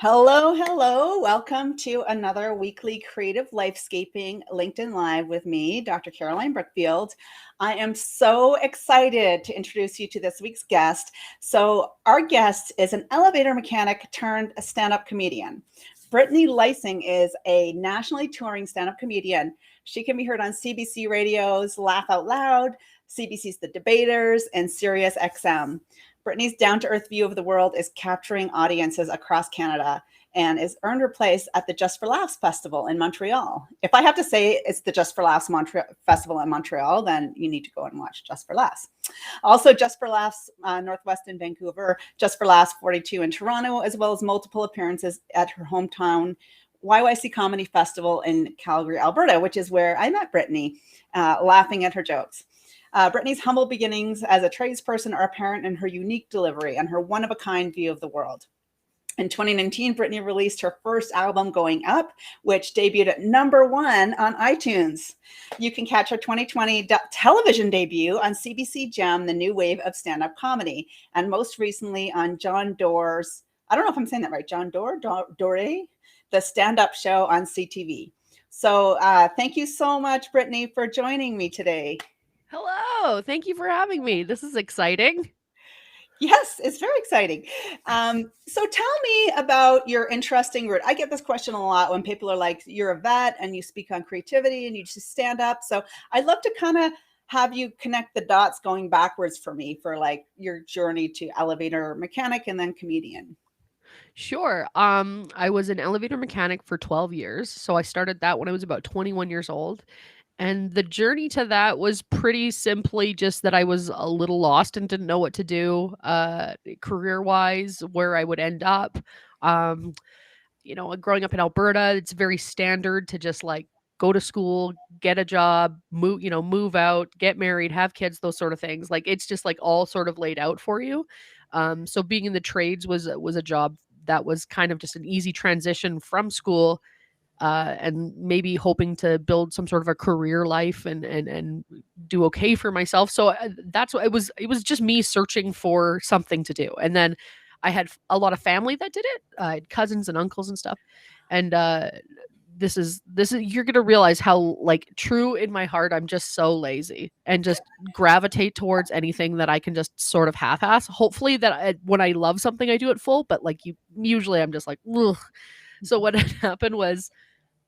Hello, hello. Welcome to another weekly Creative Lifescaping LinkedIn Live with me, Dr. Caroline Brookfield. I am so excited to introduce you to this week's guest. So our guest is an elevator mechanic turned a stand-up comedian. Brittany Lyseng is a nationally touring stand-up comedian. She can be heard on CBC Radio's Laugh Out Loud, CBC's The Debaters, and Sirius XM. Brittany's down-to-earth view of the world is capturing audiences across Canada and has earned her place at the Just for Laughs Festival in Montreal. If I have to say it's the Just for Laughs Festival in Montreal, then you need to go and watch Just for Laughs. Also, Just for Laughs Northwest in Vancouver, Just for Laughs 42 in Toronto, as well as multiple appearances at her hometown YYCOMEDY Festival in Calgary, Alberta, which is where I met Brittany, laughing at her jokes. Brittany's humble beginnings as a tradesperson are apparent in her unique delivery and her one-of-a-kind view of the world. In 2019, Brittany released her first album, Going Up, which debuted at #1 on iTunes. You can catch her 2020 television debut on CBC GEM, the new wave of stand-up comedy, and most recently on John Dore's, I don't know if I'm saying that right, John Dore, the stand-up show on CTV. So thank you so much, Brittany, for joining me today. Hello. Thank you for having me. This is exciting. Yes, it's very exciting. So tell me about your interesting route. I get this question a lot when people are like, you're a vet and you speak on creativity and you just stand up. So I'd love to kind of have you connect the dots going backwards for me for like your journey to elevator mechanic and then comedian. Sure. I was an elevator mechanic for 12 years. So I started that when I was about 21 years old. And the journey to that was pretty simply just that I was a little lost and didn't know what to do career-wise, where I would end up. Um, growing up in Alberta, it's very standard to just like go to school, get a job, move out, get married, have kids, those sort of things. Like it's just like all sort of laid out for you. So being in the trades was a job that was kind of just an easy transition from school, and maybe hoping to build some sort of a career life and do okay for myself. So that's what it was. It was just me searching for something to do. And then I had a lot of family that did it. I had cousins and uncles and stuff. And this is you're gonna realize how like true in my heart I'm just so lazy and just gravitate towards anything that I can just sort of half-ass. Hopefully that when I love something I do it full, but like usually I'm just like, ugh. So what had happened was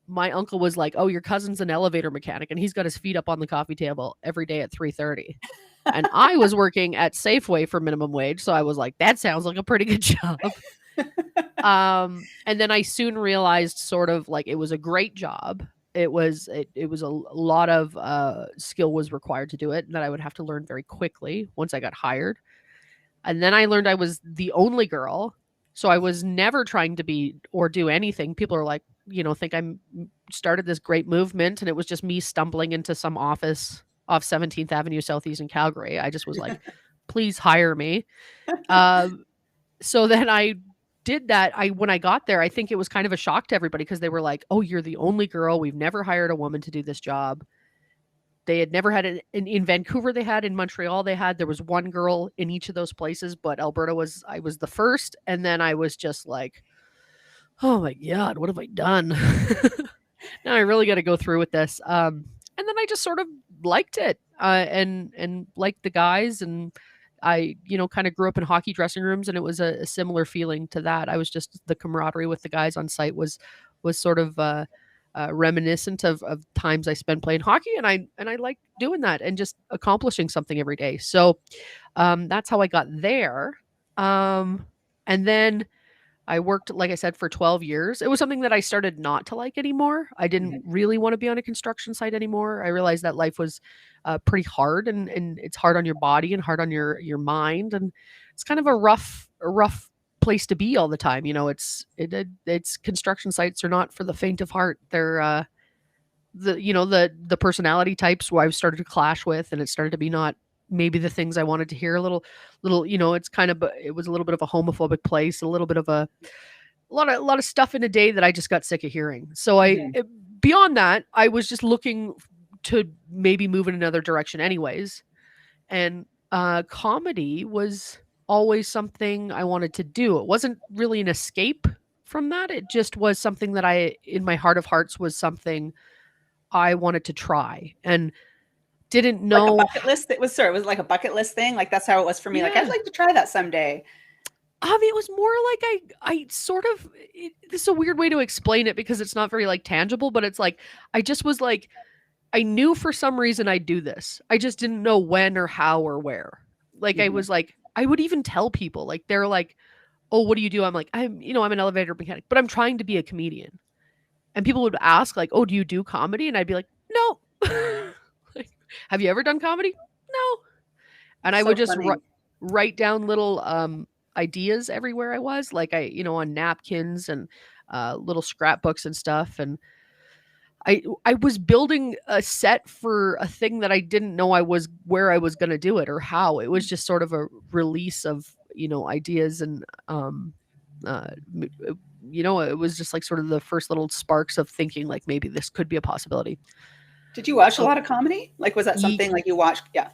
my uncle was like, "Oh, your cousin's an elevator mechanic and he's got his feet up on the coffee table every day at 3:30." And I was working at Safeway for minimum wage, so I was like, "That sounds like a pretty good job." And then I soon realized sort of like it was a great job. It was a lot of skill was required to do it, and that I would have to learn very quickly once I got hired. And then I learned I was the only girl, so I was never trying to be or do anything. People are like, think I started this great movement, and it was just me stumbling into some office off 17th Avenue Southeast in Calgary. I just was like, please hire me. So then I did that. When I got there, I think it was kind of a shock to everybody because they were like, "Oh, you're the only girl. We've never hired a woman to do this job." They had never had it in Vancouver. They had in Montreal. There was one girl in each of those places, but Alberta I was the first. And then I was just like, oh my God, what have I done? Now I really got to go through with this. And then I just sort of liked it, and liked the guys. And I, kind of grew up in hockey dressing rooms, and it was a similar feeling to that. I was just the camaraderie with the guys on site was sort of reminiscent of times I spent playing hockey, and I like doing that and just accomplishing something every day. So that's how I got there. And then I worked, like I said, for 12 years. It was something that I started not to like anymore. I didn't really want to be on a construction site anymore. I realized that life was pretty hard, and it's hard on your body and hard on your mind. And it's kind of a rough place to be all the time. It's construction sites are not for the faint of heart. They're the personality types who I've started to clash with, and it started to be not maybe the things I wanted to hear. A little, it was a little bit of a homophobic place, a little bit of a lot of stuff in a day that I just got sick of hearing. So beyond that, I was just looking to maybe move in another direction anyways. And comedy was always something I wanted to do. It wasn't really an escape from that. It just was something that in my heart of hearts, was something I wanted to try and didn't Like a know. bucket list. It was like a bucket list thing. Like that's how it was for me. Like I'd Yeah. like to try that someday. It was more like I sort of, this is a weird way to explain it because it's not very like tangible, but it's like, I just was like, I knew for some reason I'd do this. I just didn't know when or how or where. Like I was like, I would even tell people, like, they're like, oh, what do you do? I'm like, I'm an elevator mechanic, but I'm trying to be a comedian. And people would ask like, oh, do you do comedy? And I'd be like, no. Like, have you ever done comedy? No. And I So would just funny. write down little ideas everywhere I was, like on napkins and little scrapbooks and stuff. And I was building a set for a thing that I didn't know where I was going to do it or how. It was just sort of a release of, ideas and, it was just like sort of the first little sparks of thinking like maybe this could be a possibility. Did you watch a So, lot of comedy? Like, was that something like you watched? Yeah.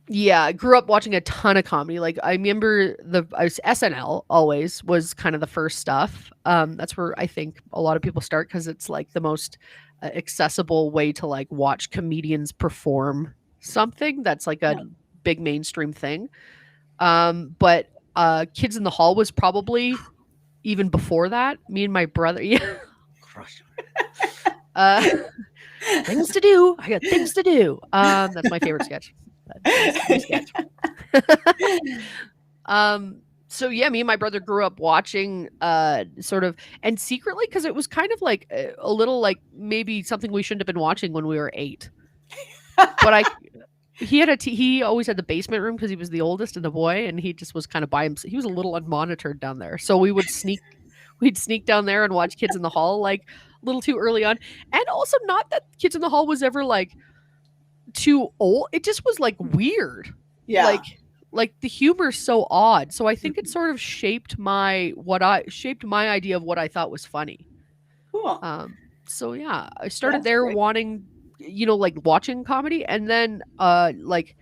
yeah, I grew up watching a ton of comedy. Like I remember SNL always was kind of the first stuff. That's where I think a lot of people start because it's like the most accessible way to like watch comedians perform something that's like a big mainstream thing. But Kids in the Hall was probably even before that. Me and my brother, yeah. Things to do. I got things to do. That's my favorite sketch. So yeah, me and my brother grew up watching sort of, and secretly, because it was kind of like a little like maybe something we shouldn't have been watching when we were 8. But he always had the basement room because he was the oldest and the boy, and he just was kind of by himself. He was a little unmonitored down there, so we'd sneak down there and watch Kids in the Hall like a little too early on. And also, not that Kids in the Hall was ever like too old, it just was like weird. Yeah. Like the humor's so odd, so I think it sort of shaped my idea of what I thought was funny. Cool. So yeah, I started there wanting, like watching comedy, and then like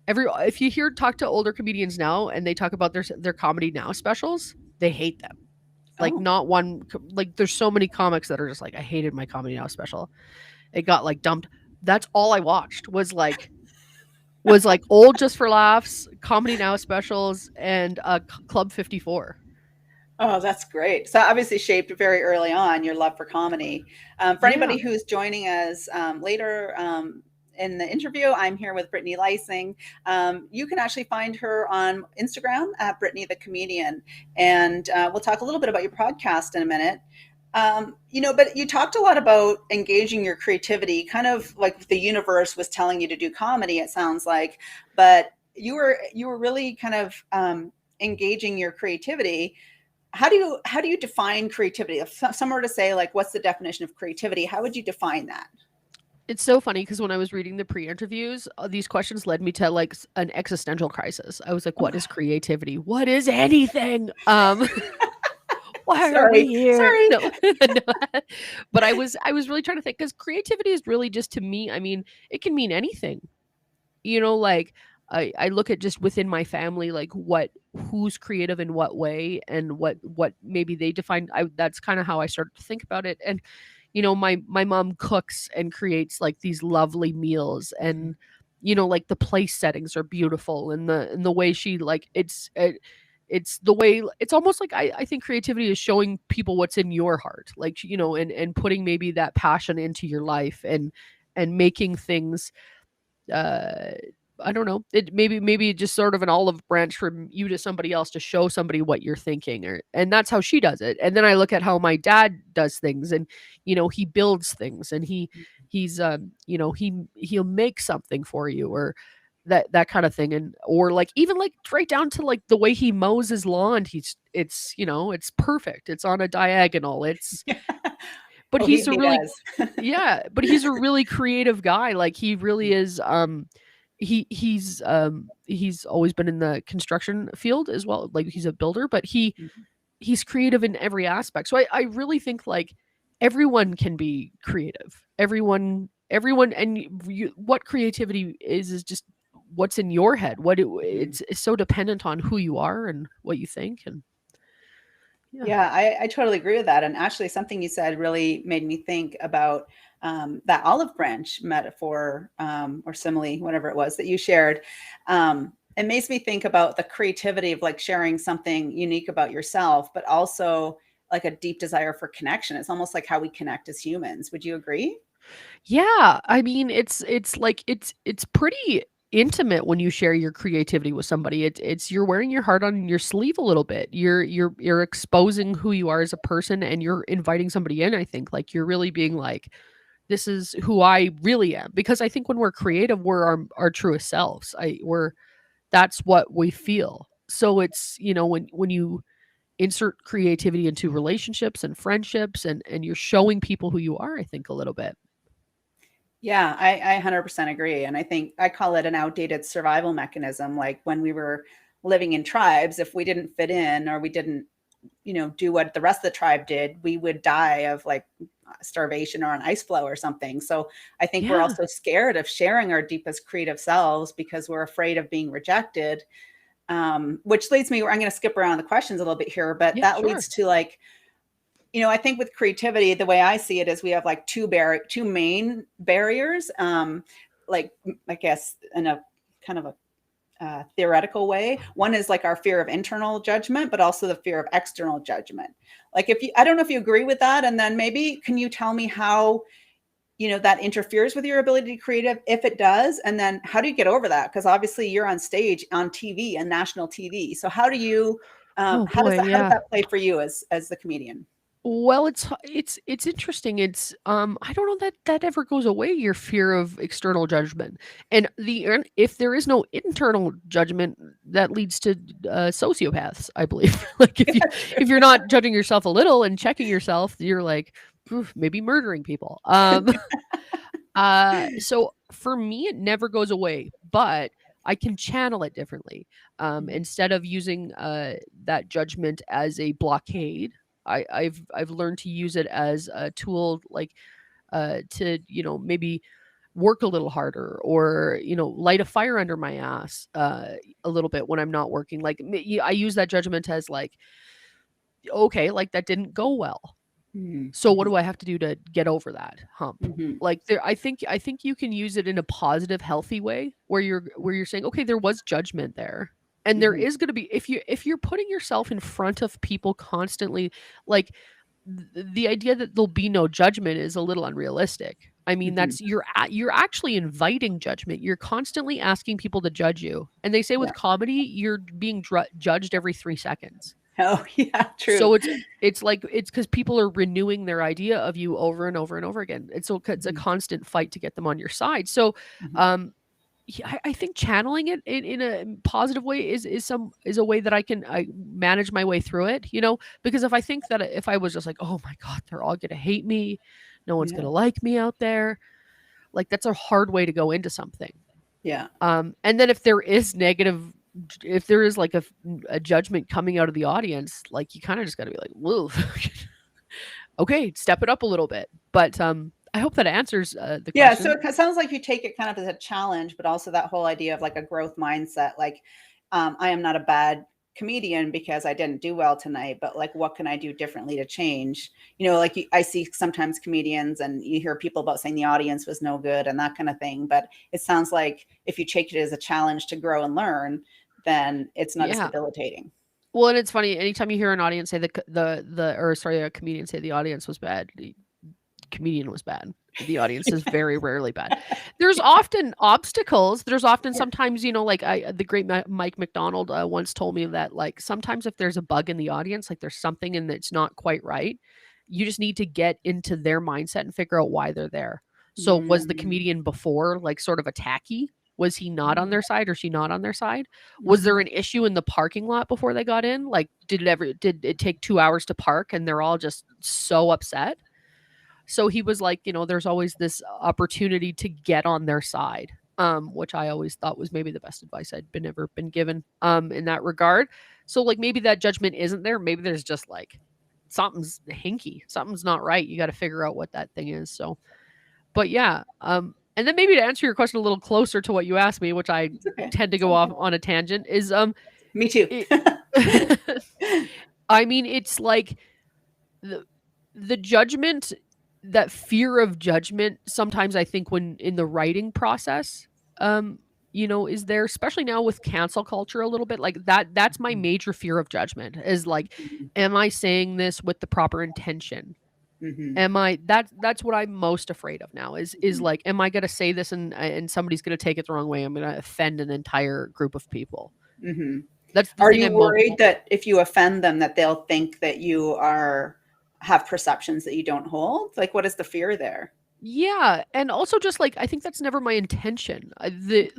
if you talk to older comedians now and they talk about their Comedy Now specials, they hate them. Like not one, like there's so many comics that are just like, I hated my Comedy Now special. It got like dumped. That's all I watched was like old Just for Laughs, Comedy Now specials, and Club 54. Oh, that's great. So obviously shaped very early on your love for comedy. For anybody who's joining us later in the interview, I'm here with Brittany Lyseng. You can actually find her on Instagram at Brittany the Comedian. And we'll talk a little bit about your podcast in a minute. But you talked a lot about engaging your creativity, kind of like the universe was telling you to do comedy, it sounds like, but you were really kind of engaging your creativity. How do you define creativity? If someone were to say like, what's the definition of creativity? How would you define that? It's so funny because when I was reading the pre-interviews, these questions led me to like an existential crisis. I was like, what is creativity? What is anything? Why are we here? Sorry. No. But I was really trying to think, because creativity is really just, to me, I mean, it can mean anything. Like I look at just within my family, like who's creative in what way and what maybe they define. That's kind of how I started to think about it. And my mom cooks and creates like these lovely meals, and like the place settings are beautiful, and the way she like it's the way, it's almost like I think creativity is showing people what's in your heart, like and putting maybe that passion into your life and making things I don't know, it maybe just sort of an olive branch from you to somebody else to show somebody what you're thinking, and that's how she does it. And then I look at how my dad does things, and he builds things, and he's he'll make something for you, or that kind of thing. And or like even like right down to like the way he mows his lawn, it's perfect, it's on a diagonal, it's but he's a really but he's a really creative guy. Like he really is. He's always been in the construction field as well, like he's a builder, but he's creative in every aspect. So I really think like everyone can be creative, everyone, and what creativity is just what's in your head. It's so dependent on who you are and what you think. And Yeah, I totally agree with that. And actually, something you said really made me think about that olive branch metaphor or simile, whatever it was that you shared. It makes me think about the creativity of like sharing something unique about yourself, but also like a deep desire for connection. It's almost like how we connect as humans. Would you agree? Yeah, I mean, it's like it's pretty intimate when you share your creativity with somebody. It's you're wearing your heart on your sleeve a little bit. You're exposing who you are as a person, and you're inviting somebody in, I think. Like, you're really being like, this is who I really am. Because I think when we're creative, we're our truest selves. We're That's what we feel. So it's, when you insert creativity into relationships and friendships, and you're showing people who you are, I think, a little bit. Yeah, I 100% agree. And I think I call it an outdated survival mechanism. Like when we were living in tribes, if we didn't fit in or we didn't, do what the rest of the tribe did, we would die of like starvation or an ice flow or something. So I think we're Yeah. also scared of sharing our deepest creative selves because we're afraid of being rejected. Which leads me, I'm going to skip around the questions a little bit here, but Yeah, that sure. leads to like, I think with creativity, the way I see it is we have like two main barriers. Like I guess in a kind of a theoretical way. One is like our fear of internal judgment, but also the fear of external judgment. Like I don't know if you agree with that, and then maybe can you tell me how that interferes with your ability to be creative if it does, and then how do you get over that? Because obviously you're on stage on TV and national TV. So how do you Oh how does boy, that yeah. play for you as the comedian? Well, it's interesting. I don't know that ever goes away, your fear of external judgment. And if there is no internal judgment, that leads to sociopaths, I believe. Like, if you're not judging yourself a little and checking yourself, you're like, "Oof, maybe murdering people." So for me, it never goes away, but I can channel it differently. Instead of using that judgment as a blockade, I've learned to use it as a tool, like, to, maybe work a little harder, or, light a fire under my ass a little bit when I'm not working. Like, I use that judgment as like, okay, like, that didn't go well, so what Mm-hmm. do I have to do to get over that hump? Mm-hmm. Like, I think you can use it in a positive, healthy way, where you're saying, okay, there was judgment there. And there Mm-hmm. is going to be, if you're putting yourself in front of people constantly, like, the idea that there'll be no judgment is a little unrealistic. I mean, Mm-hmm. you're actually inviting judgment. You're constantly asking people to judge you. And they say Yeah. with comedy, you're being judged every 3 seconds. Oh, yeah, true. So it's because people are renewing their idea of you over and over and over again. It's a Mhm. constant fight to get them on your side. So, Mhm. um, I think channeling it in a positive way is a way that I manage my way through it. Because if I think that, if I was just like, oh my god, they're all gonna hate me, no one's Yeah. gonna like me out there, like, that's a hard way to go into something. Yeah. And then if there is like a judgment coming out of the audience, like, you kind of just got to be like, whoa, okay, step it up a little bit. But I hope that answers the Yeah. So question. it sounds like you take it kind of as a challenge, but also that whole idea of like a growth mindset. Like, I am not a bad comedian because I didn't do well tonight, but like, what can I do differently to change? Like I see sometimes comedians and you hear people about saying the audience was no good and that kind of thing. But it sounds like if you take it as a challenge to grow and learn, then it's not as Yeah. debilitating. Well, and it's funny, anytime you hear an audience say a comedian say the audience was bad, the comedian was bad. The audience is very rarely bad. There's often obstacles. There's often Yeah. sometimes, like, the great Mike McDonald once told me that, like, sometimes if there's a bug in the audience, like, there's something and it's not quite right, you just need to get into their mindset and figure out why they're there. So was the Mm, comedian before, like, sort of attacky? Was he not on mm, their side, or she not on their side? Was there mhm. an issue in the parking lot before they got in? Like, did it take 2 hours to park and they're all just so upset? So he was like, there's always this opportunity to get on their side, which I always thought was maybe the best advice I'd ever been given, in that regard. So, like, maybe that judgment isn't there. Maybe there's just like something's hinky, something's not right. You got to figure out what that thing is. So, but yeah, and then maybe to answer your question a little closer to what you asked me, which I It's okay. tend to It's go off okay. on a tangent, is Me too. it I mean, it's like the judgment, that fear of judgment, sometimes I think when in the writing process, um, is there, especially now with cancel culture a little bit, like that's my major fear of judgment is like, Mhm. am I saying this with the proper intention? Mhm. Am I that's what I'm most afraid of now is Mhm. like, am I gonna say this and somebody's gonna take it the wrong way? I'm gonna offend an entire group of people. Mhm. That's the Are thing you I'm most. worried that if you offend them, that they'll think that you are have perceptions that you don't hold? Like, what is the fear there? Yeah, and also just like I think that's never my intention. The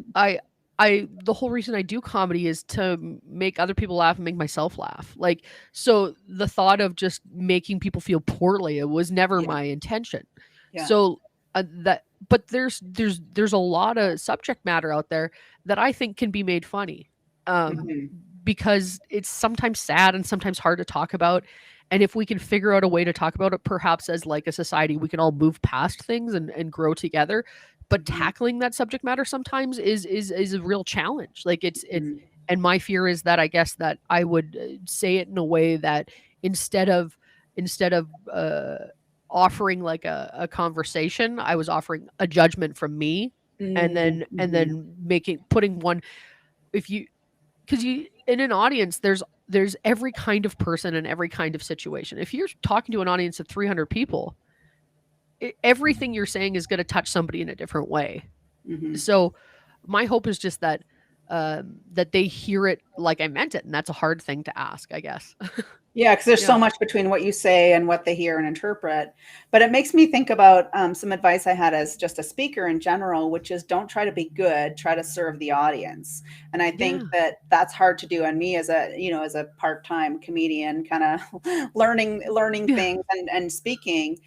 whole reason I do comedy is to make other people laugh and make myself laugh. Like, so the thought of just making people feel poorly, it was never Yeah. my intention. Yeah. So that but there's a lot of subject matter out there that I think can be made funny. Um Mhm. because it's sometimes sad and sometimes hard to talk about, and if we can figure out a way to talk about it, perhaps as like a society, we can all move past things and grow together. But Mhm. tackling that subject matter sometimes is a real challenge. Like it's Mhm. and my fear is that I guess that I would say it in a way that instead of instead of offering like a conversation, I was offering a judgment from me, and Mm. then Mhm. making putting one, if you, because you in an audience there's every kind of person and every kind of situation. If you're talking to an audience of 300 people, everything you're saying is going to touch somebody in a different way. Mhm. So my hope is just that that they hear it like I meant it, and that's a hard thing to ask, I guess. Yeah, because there's so Yeah. much between what you say and what they hear and interpret. But it makes me think about some advice I had as just a speaker in general, which is don't try to be good, try to serve the audience. And I think Yeah. that that's hard to do. And me as a, as a part-time comedian, kind of learning Yeah. things and speaking,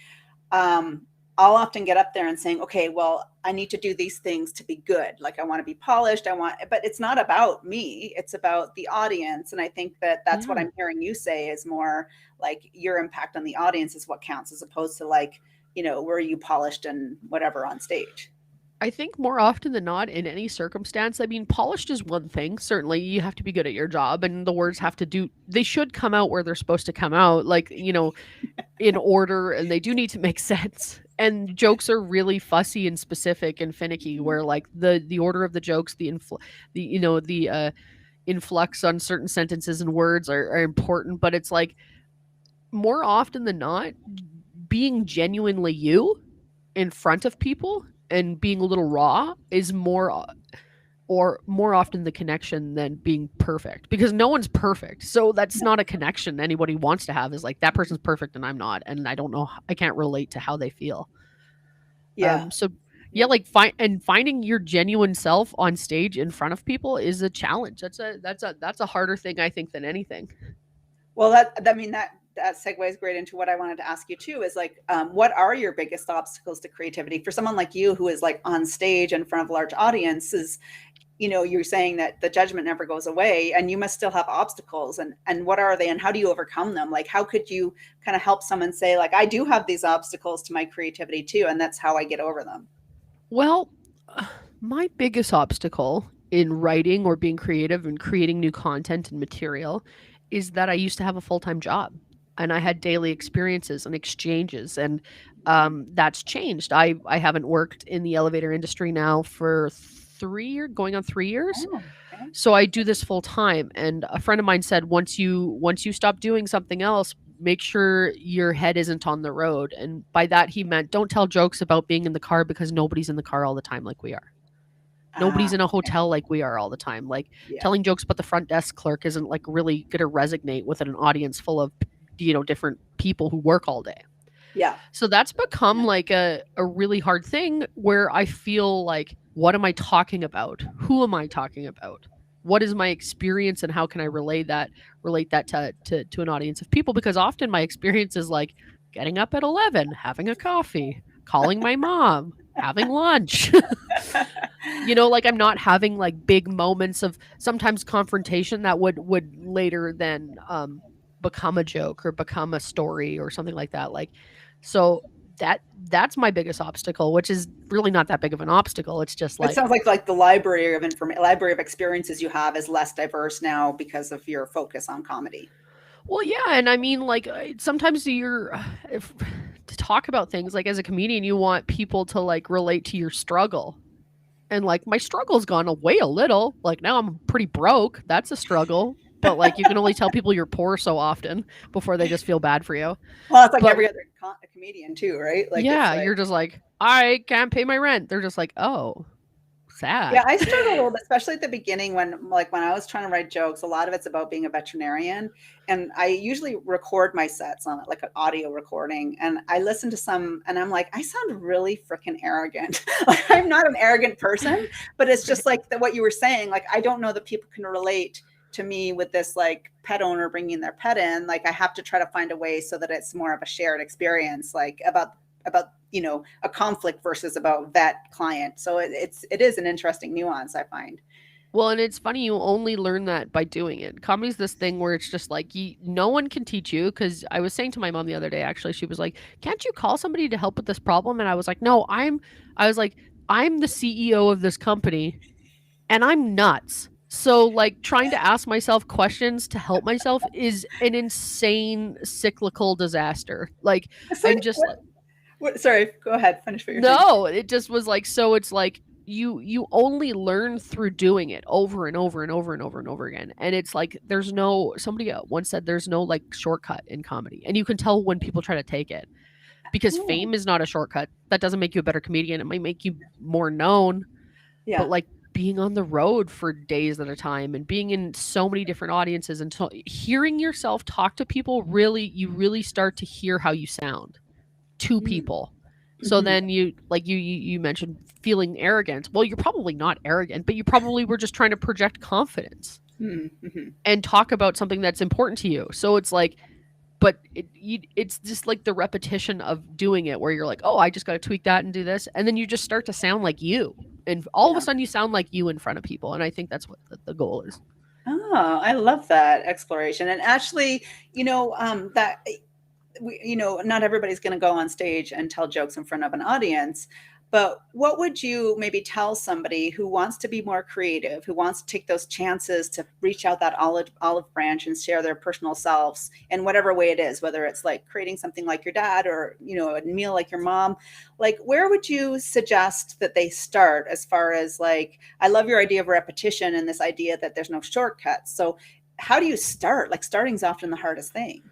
um, I'll often get up there and saying, okay, well, I need to do these things to be good. Like I want to be polished. But it's not about me. It's about the audience. And I think that that's what Yeah. I'm hearing you say is more like your impact on the audience is what counts as opposed to like, were you polished and whatever on stage? I think more often than not, in any circumstance, I mean, polished is one thing. Certainly, you have to be good at your job, and the words have to do, they should come out where they're supposed to come out, like, in order, and they do need to make sense. And jokes are really fussy and specific and finicky, where like the order of the jokes, the influx on certain sentences and words are important, but it's like more often than not, being genuinely you in front of people and being a little raw is more often the connection than being perfect, because no one's perfect. So that's not a connection anybody wants to have, is like that person's perfect and I'm not, and I don't know, I can't relate to how they feel. Yeah. So yeah, Yeah. like finding your genuine self on stage in front of people is a challenge. That's a harder thing, I think, than anything. Well, that segues great into what I wanted to ask you too. Is like, what are your biggest obstacles to creativity for someone like you who is like on stage in front of large audiences? You're saying that the judgment never goes away, and you must still have obstacles. And what are they, and how do you overcome them? Like, how could you kind of help someone say, like, I do have these obstacles to my creativity too, and that's how I get over them? Well, my biggest obstacle in writing or being creative and creating new content and material is that I used to have a full-time job and I had daily experiences and exchanges, and that's changed. I haven't worked in the elevator industry now for 3 years, going on 3 years. Oh, okay. So I do this full time, and a friend of mine said once you stop doing something else, make sure your head isn't on the road. And by that he meant don't tell jokes about being in the car, because nobody's in the car all the time like we are. Ah, Nobody's in a okay. hotel like we are all the time. Like Yeah. telling jokes about the front desk clerk isn't like really going to resonate with an audience full of different people who work all day. Yeah. So that's become Yeah. like a really hard thing, where I feel like, what am I talking about? Who am I talking about? What is my experience, and how can I relate that to an audience of people? Because often my experience is like getting up at 11, having a coffee, calling my mom, having lunch. Like I'm not having like big moments of sometimes confrontation that would later then become a joke or become a story or something like that. Like, so that's my biggest obstacle, which is really not that big of an obstacle. It's just It like, sounds like the library of information, library of experiences you have is less diverse now because of your focus on comedy. Well, yeah, and I mean, like sometimes to talk about things like as a comedian, you want people to like relate to your struggle, and like my struggle's gone away a little. Like now I'm pretty broke. That's a struggle, but like you can only tell people you're poor so often before they just feel bad for you. Well, it's like But every other comedian too, right? Like it's yeah, like, you're just like, I can't pay my rent. They're just like, oh, yeah, sad. I struggle a little bit, especially at the beginning when I was trying to write jokes. A lot of it's about being a veterinarian, and I usually record my sets on like an audio recording, and I listen to some, and I'm like, I sound really freaking arrogant. Like I'm not an arrogant person, but it's just like what you were saying. Like I don't know that people can relate to me with this like pet owner bringing their pet in. Like I have to try to find a way so that it's more of a shared experience, like about a conflict versus about vet client. So it is an interesting nuance, I find. Well, and it's funny, you only learn that by doing it. Comedy's this thing where it's just like no one can teach you. Because I was saying to my mom the other day, actually, she was like, "Can't you call somebody to help with this problem?" And I was like, "No, I was like, I'm the CEO of this company, and I'm nuts. So like trying to ask myself questions to help myself is an insane cyclical disaster. Like It's I'm like just like." sorry, go ahead, finish what you're saying. No, it just was like, so it's like you only learn through doing it over and over and over and over and over again. And it's like there's no somebody once said there's no like shortcut in comedy. And you can tell when people try to take it. Because Oh, fame is not a shortcut. That doesn't make you a better comedian. It might make you more known, but yeah. like being on the road for days at a time and being in so many different audiences and hearing yourself talk to people, really you really start to hear how you sound to people. So Mm-hmm. then you mentioned feeling arrogant. Well, you're probably not arrogant, but you probably were just trying to project confidence Mm-hmm. and talk about something that's important to you. So it's like, but it's just like the repetition of doing it where you're like, oh, I just got to tweak that and do this. And then you just start to sound like you. And all of a Yeah. sudden you sound like you in front of people. And I think that's what the goal is. Oh, I love that exploration. And actually, that not everybody's going to go on stage and tell jokes in front of an audience. But what would you maybe tell somebody who wants to be more creative, who wants to take those chances to reach out that olive branch and share their personal selves in whatever way it is, whether it's like creating something like your dad or, a meal like your mom, like where would you suggest that they start as far as like, I love your idea of repetition and this idea that there's no shortcuts. So how do you start? Like starting is often the hardest thing.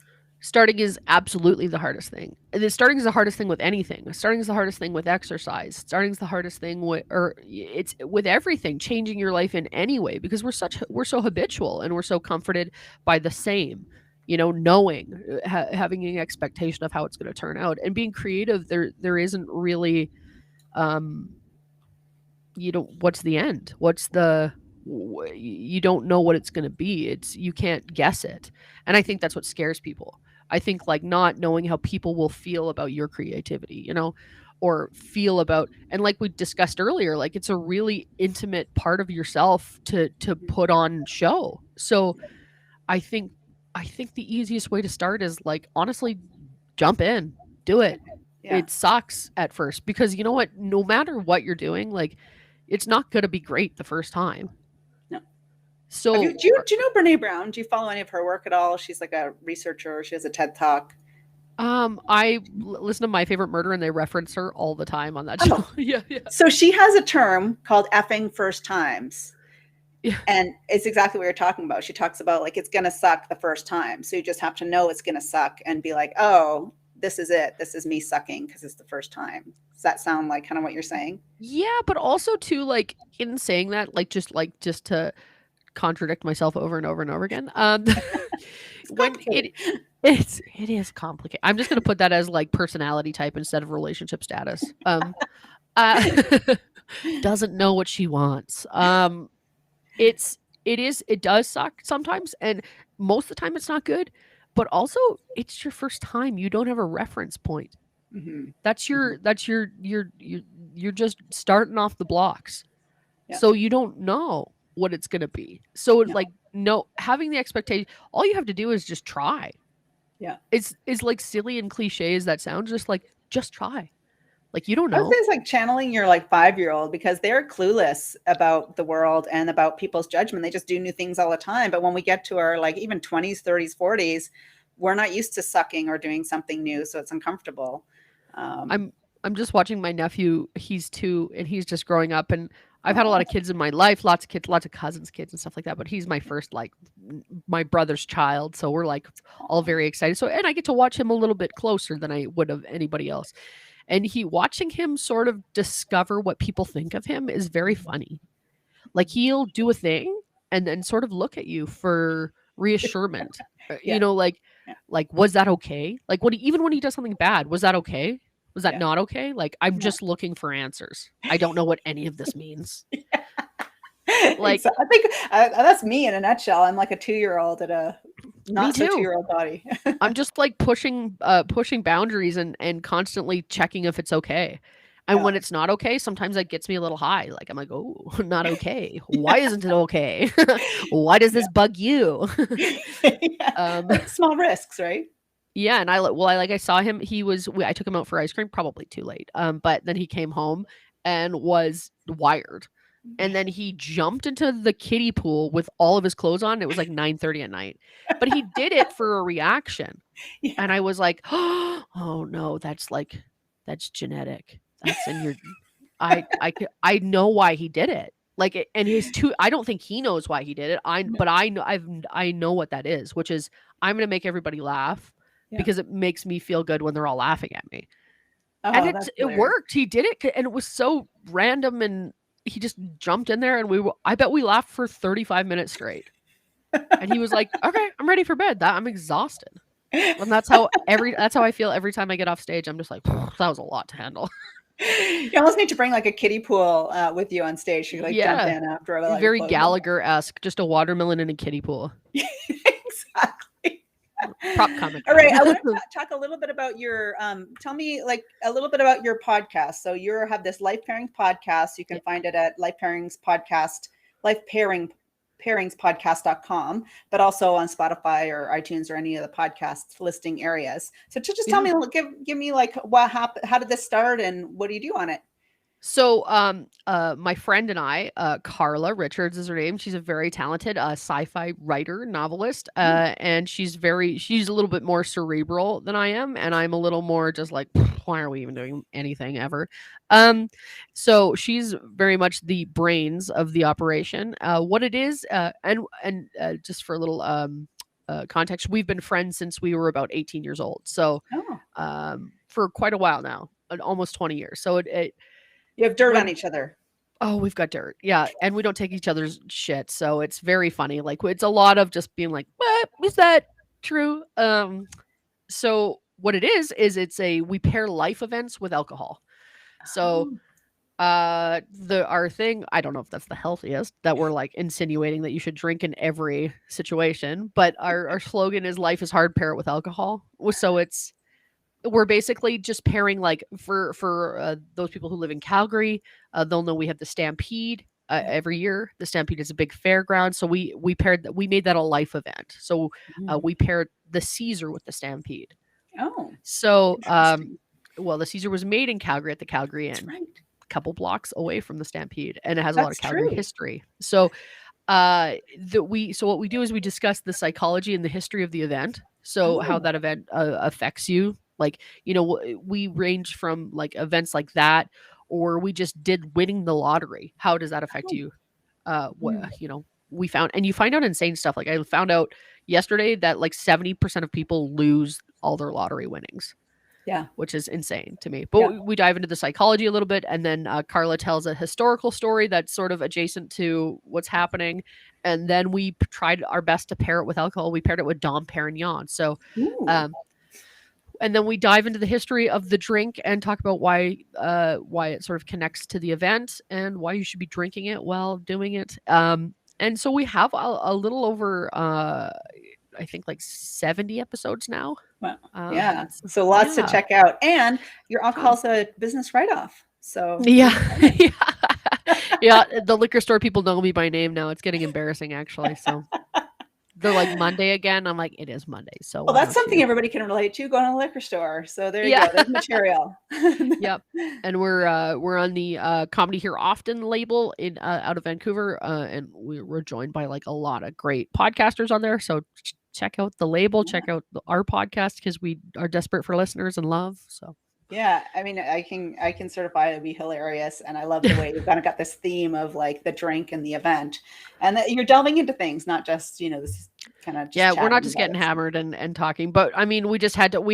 Starting is absolutely the hardest thing. And then starting is the hardest thing with anything. Starting is the hardest thing with exercise. Starting is the hardest thing it's with everything, changing your life in any way because we're so habitual and we're so comforted by the same, knowing, having an expectation of how it's going to turn out and being creative. There isn't really, what's the end? You don't know what it's going to be. You can't guess it. And I think that's what scares people. I think like not knowing how people will feel about your creativity, or feel about, and like we discussed earlier, like it's a really intimate part of yourself to put on show. So I think the easiest way to start is like honestly jump in, do it. Yeah. It sucks at first because you know what, no matter what you're doing, like it's not going to be great the first time. No. So Do you know Brene Brown? Do you follow any of her work at all? She's like a researcher. She has a TED Talk. I listen to My Favorite Murder and they reference her all the time on that show. Oh. Yeah. So she has a term called effing first times. Yeah. And it's exactly what you're talking about. She talks about like it's going to suck the first time. So you just have to know it's going to suck and be like, oh, this is it. This is me sucking because it's the first time. Does that sound like kind of what you're saying? Yeah, but also too, like in saying that, like just to contradict myself over and over and over again. When it is complicated. I'm just gonna put that as like personality type instead of relationship status. Uh, doesn't know what she wants. It does suck sometimes, and most of the time it's not good. But also, it's your first time. You don't have a reference point. Mm-hmm. That's you're just starting off the blocks. Yeah. So you don't know what it's going to be. So it's No. like no, having the expectation, all you have to do is just try. Yeah. It's like silly and cliche as that sounds, just try. Like, you don't I would know. say it's like channeling your like 5-year-old, because they're clueless about the world and about people's judgment. They just do new things all the time. But when we get to our like even 20s, 30s, 40s, we're not used to sucking or doing something new. So it's uncomfortable. I'm just watching my nephew. He's 2 and he's just growing up, and I've had a lot of kids in my life, lots of kids, lots of cousins, kids and stuff like that. But he's my first, like, my brother's child. So we're like all very excited. So, and I get to watch him a little bit closer than I would of anybody else. And watching him sort of discover what people think of him is very funny. Like, he'll do a thing and then sort of look at you for reassurance. Yeah. You know, like, was that okay? Like, even when he does something bad, was that okay? Was that not okay? Like, I'm just looking for answers. I don't know what any of this means. Like, I think that's me in a nutshell. I'm like a 2-year-old at a not so 2-year-old body. I'm just like pushing boundaries and constantly checking if it's okay. And when it's not okay, sometimes that gets me a little high. Like, I'm like, oh, not okay. Why isn't it okay? Why does this bug you? Like small risks, right? Yeah, and I saw him. I took him out for ice cream, probably too late. But then he came home and was wired. And then he jumped into the kiddie pool with all of his clothes on. It was like 9:30 at night. But he did it for a reaction. Yeah. And I was like, oh no, that's genetic. That's in your I know why he did it. Like, and I don't think he knows why he did it. But I know what that is, which is I'm going to make everybody laugh. Yeah. Because it makes me feel good when they're all laughing at me. And it worked. He did it, and it was so random, and he just jumped in there, and I bet we laughed for 35 minutes straight. And he was like, okay, I'm ready for bed. I'm exhausted. And that's how I feel every time I get off stage. I'm just like, that was a lot to handle. You almost need to bring like a kiddie pool with you on stage. You jump in after. Like, very Gallagher-esque, just a watermelon in a kiddie pool. Exactly. Prop comic. All right, I want to talk a little bit about your tell me like a little bit about your podcast. So you have this Life Pairings Podcast. You can find it at Life Pairings Podcast, lifepairingspodcast.com, but also on Spotify or iTunes or any of the podcast listing areas. So just tell me, give me like what happened, how did this start, and what do you do on it? So, my friend and I, Carla Richards is her name. She's a very talented sci-fi writer, novelist, and she's a little bit more cerebral than I am, and I'm a little more just like, why are we even doing anything ever? So she's very much the brains of the operation. What it is, and just for a little context, we've been friends since we were about 18 years old. So, for quite a while now, almost 20 years. So you have dirt on each other. Oh, we've got dirt. Yeah. And we don't take each other's shit. So it's very funny. Like, it's a lot of just being like, what? Is that true? So what it is we pair life events with alcohol. So our thing, I don't know if that's the healthiest, that we're like insinuating that you should drink in every situation, but our slogan is life is hard, pair it with alcohol. So we're basically just pairing, like, for those people who live in Calgary, they'll know we have the Stampede every year. The Stampede is a big fairground, so we made that a life event. So we paired the Caesar with the Stampede. Oh, so the Caesar was made in Calgary at the Calgary Inn, that's right, a couple blocks away from the Stampede, and it has a lot of Calgary history. So what we do is we discuss the psychology and the history of the event. So how that event affects you. Like, we range from like events like that, or we just did winning the lottery. How does that affect you? We found, and you find out insane stuff. Like, I found out yesterday that like 70% of people lose all their lottery winnings. Yeah. Which is insane to me. But we dive into the psychology a little bit. And then Carla tells a historical story that's sort of adjacent to what's happening. And then we tried our best to pair it with alcohol. We paired it with Dom Perignon. So, and then we dive into the history of the drink and talk about why it sort of connects to the event and why you should be drinking it while doing it. And so we have a little over, I think, like 70 episodes now. Wow. So lots to check out. And your alcohol's a business write-off. So yeah. The liquor store people know me by name now. It's getting embarrassing, actually. So They're like, Monday again. I'm like, it is Monday. So Well, why that's don't something you? everybody can relate to, going to a liquor store. So there you Yeah. go. There's material. Yep. And we're on the Comedy Here Often label in out of Vancouver, and we're joined by like a lot of great podcasters on there. So check out the label, check out our podcast, because we are desperate for listeners and love. So Yeah, I mean, I can certify it'd be hilarious, and I love the way you've kind of got this theme of like the drink and the event, and that you're delving into things, not just this kind of just yeah, we're not chatting just about getting it. hammered and talking, but I mean, we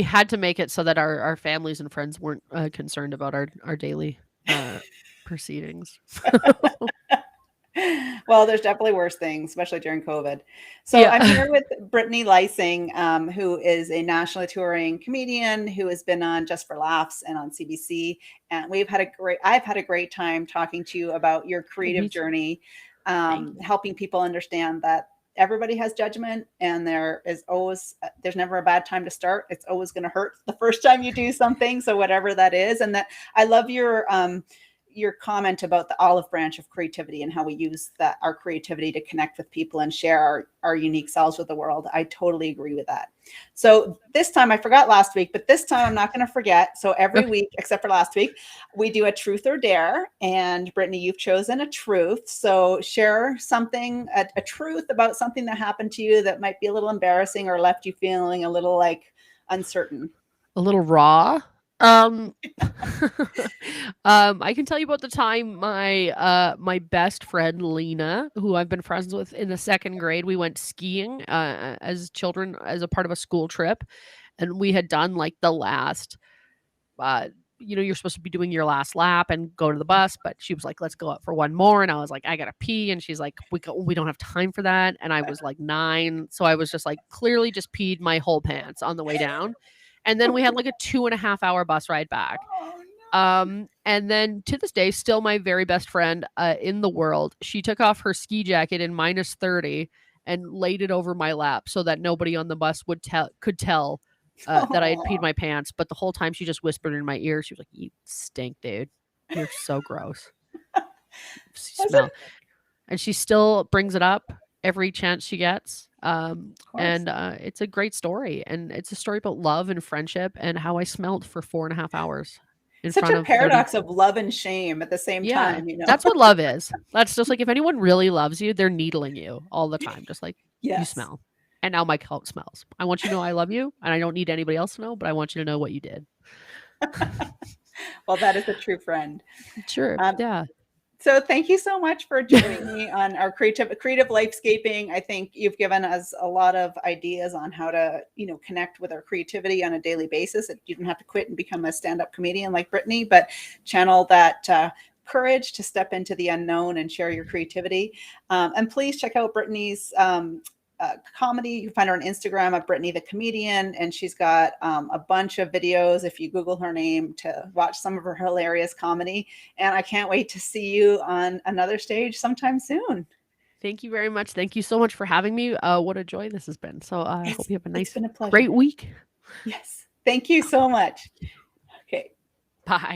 had to make it so that our families and friends weren't concerned about our daily proceedings. Well, there's definitely worse things, especially during COVID. So Yeah. I'm here with Brittany Lyseng, who is a nationally touring comedian who has been on Just for Laughs and on CBC. And I've had a great time talking to you about your creative journey, helping people understand that everybody has judgment, and there's never a bad time to start. It's always going to hurt the first time you do something. So whatever that is, and that I love your comment about the olive branch of creativity and how we use our creativity to connect with people and share our unique selves with the world. I totally agree with that. So this time, I forgot last week, but this time I'm not going to forget. So every week, except for last week, we do a truth or dare. And Brittany, you've chosen a truth. So share something, a truth about something that happened to you that might be a little embarrassing or left you feeling a little like uncertain. A little raw. I can tell you about the time my best friend Lena, who I've been friends with in the second grade, we went skiing as children as a part of a school trip, and we had done like the last you're supposed to be doing your last lap and go to the bus, but she was like, let's go up for one more, and I was like, I gotta pee, and she's like, we don't have time for that, and I was like 9, so I was just like clearly just peed my whole pants on the way down. And then we had like a 2.5-hour bus ride back. Oh, no. And then to this day, still my very best friend in the world, she took off her ski jacket in -30 and laid it over my lap so that nobody on the bus could tell that I had peed my pants. But the whole time she just whispered in my ear, she was like, "You stink, dude. You're so gross. You smell." And she still brings it up every chance she gets. And it's a great story. And it's a story about love and friendship and how I smelled for 4.5 hours. Such a paradox of love and shame at the same time. That's what love is. That's just like, if anyone really loves you, they're needling you all the time. Just like, you smell. And now my coat smells. I want you to know I love you, and I don't need anybody else to know, but I want you to know what you did. Well, that is a true friend. Sure. Yeah. So thank you so much for joining me on our creative lifescaping. I think you've given us a lot of ideas on how to, connect with our creativity on a daily basis. You don't have to quit and become a stand-up comedian like Brittany, but channel that courage to step into the unknown and share your creativity. And please check out Brittany's comedy. You can find her on Instagram at Brittany the Comedian, and she's got a bunch of videos if you Google her name to watch some of her hilarious comedy. And I can't wait to see you on another stage sometime soon. Thank you very much. Thank you so much for having me. What a joy this has been. So I hope you have a great week. Yes. Thank you so much. Okay. Bye.